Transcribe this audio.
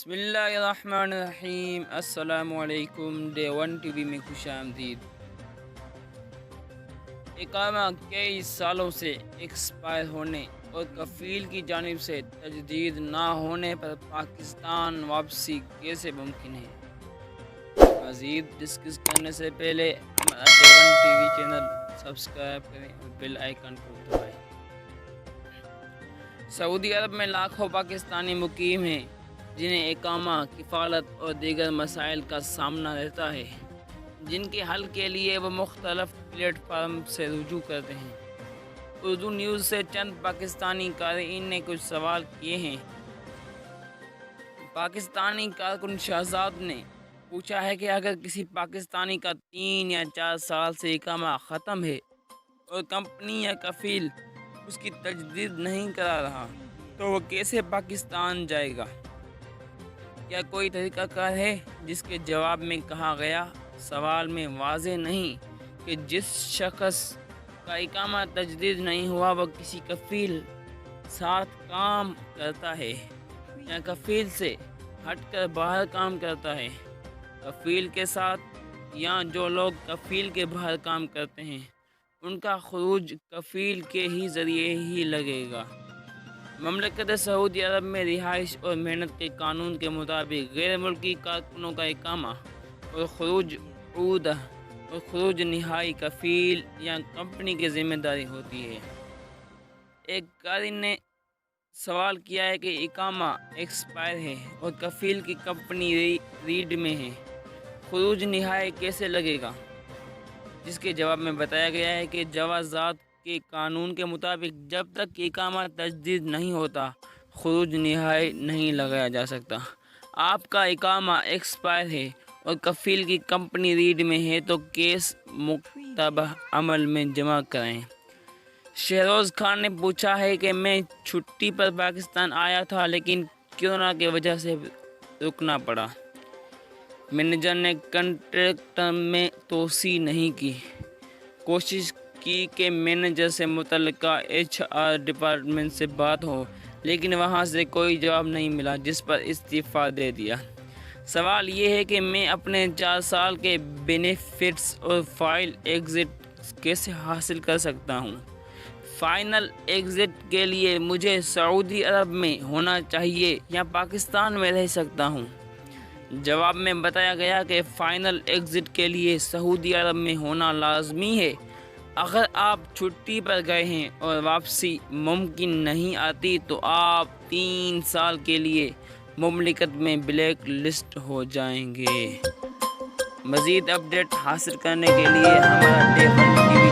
بسم اللہ الرحمن الرحیم۔ السلام علیکم۔ ڈے ون ٹی وی میں خوش آمدید۔ اقامہ کئی سالوں سے ایکسپائر ہونے اور کفیل کی جانب سے تجدید نہ ہونے پر پاکستان واپسی کیسے ممکن ہے؟ مزید ڈسکس کرنے سے پہلے ہمارا day one T V channel subscribe کریں اور بیل آئیکن کو دبائیں۔ سعودی عرب میں لاکھوں پاکستانی مقیم ہیں جنہیں اقامہ، کفالت اور دیگر مسائل کا سامنا رہتا ہے، جن کے حل کے لیے وہ مختلف پلیٹ فارم سے رجوع کرتے ہیں۔ اردو نیوز سے چند پاکستانی قارئین نے کچھ سوال کیے ہیں۔ پاکستانی کارکن شہزاد نے پوچھا ہے کہ اگر کسی پاکستانی کا 3 یا 4 سال سے اقامہ ختم ہے اور کمپنی یا کفیل اس کی تجدید نہیں کرا رہا تو وہ کیسے پاکستان جائے گا؟ کیا کوئی طریقہ کار ہے؟ جس کے جواب میں کہا گیا، سوال میں واضح نہیں کہ جس شخص کا اقامہ تجدید نہیں ہوا وہ کسی کفیل ساتھ کام کرتا ہے یا کفیل سے ہٹ کر باہر کام کرتا ہے۔ کفیل کے ساتھ یا جو لوگ کفیل کے باہر کام کرتے ہیں ان کا خروج کفیل کے ہی ذریعے ہی لگے گا۔ مملکت سعودی عرب میں رہائش اور محنت کے قانون کے مطابق غیر ملکی کارکنوں کا اقامہ اور خروج عہدہ اور خروج نہائی کفیل یا کمپنی کی ذمہ داری ہوتی ہے۔ ایک قارئ نے سوال کیا ہے کہ اقامہ ایکسپائر ہے اور کفیل کی کمپنی ریڈ میں ہے، خروج نہائی کیسے لگے گا؟ جس کے جواب میں بتایا گیا ہے کہ جوازات کے قانون کے مطابق جب تک اقامہ تجدید نہیں ہوتا خروج نہائی نہیں لگایا جا سکتا۔ آپ کا اقامہ ایکسپائر ہے اور کفیل کی کمپنی ریڈ میں ہے تو کیس مکتبہ عمل میں جمع کریں۔ شہروز خان نے پوچھا ہے کہ میں چھٹی پر پاکستان آیا تھا لیکن کورونا کی وجہ سے رکنا پڑا۔ مینیجر نے کنٹریکٹ میں توسیع نہیں کی۔ کوشش کی کہ مینیجر سے متعلقہ HR ڈپارٹمنٹ سے بات ہو لیکن وہاں سے کوئی جواب نہیں ملا، جس پر استعفیٰ دے دیا۔ سوال یہ ہے کہ میں اپنے 4 سال کے بینیفٹس اور فائنل ایگزٹ کیسے حاصل کر سکتا ہوں؟ فائنل ایگزٹ کے لیے مجھے سعودی عرب میں ہونا چاہیے یا پاکستان میں رہ سکتا ہوں؟ جواب میں بتایا گیا کہ فائنل ایگزٹ کے لیے سعودی عرب میں ہونا لازمی ہے۔ اگر آپ چھٹی پر گئے ہیں اور واپسی ممکن نہیں آتی تو آپ 3 سال کے لیے مملکت میں بلیک لسٹ ہو جائیں گے۔ مزید اپڈیٹ حاصل کرنے کے لیے ہمارا ڈے ون ٹی وی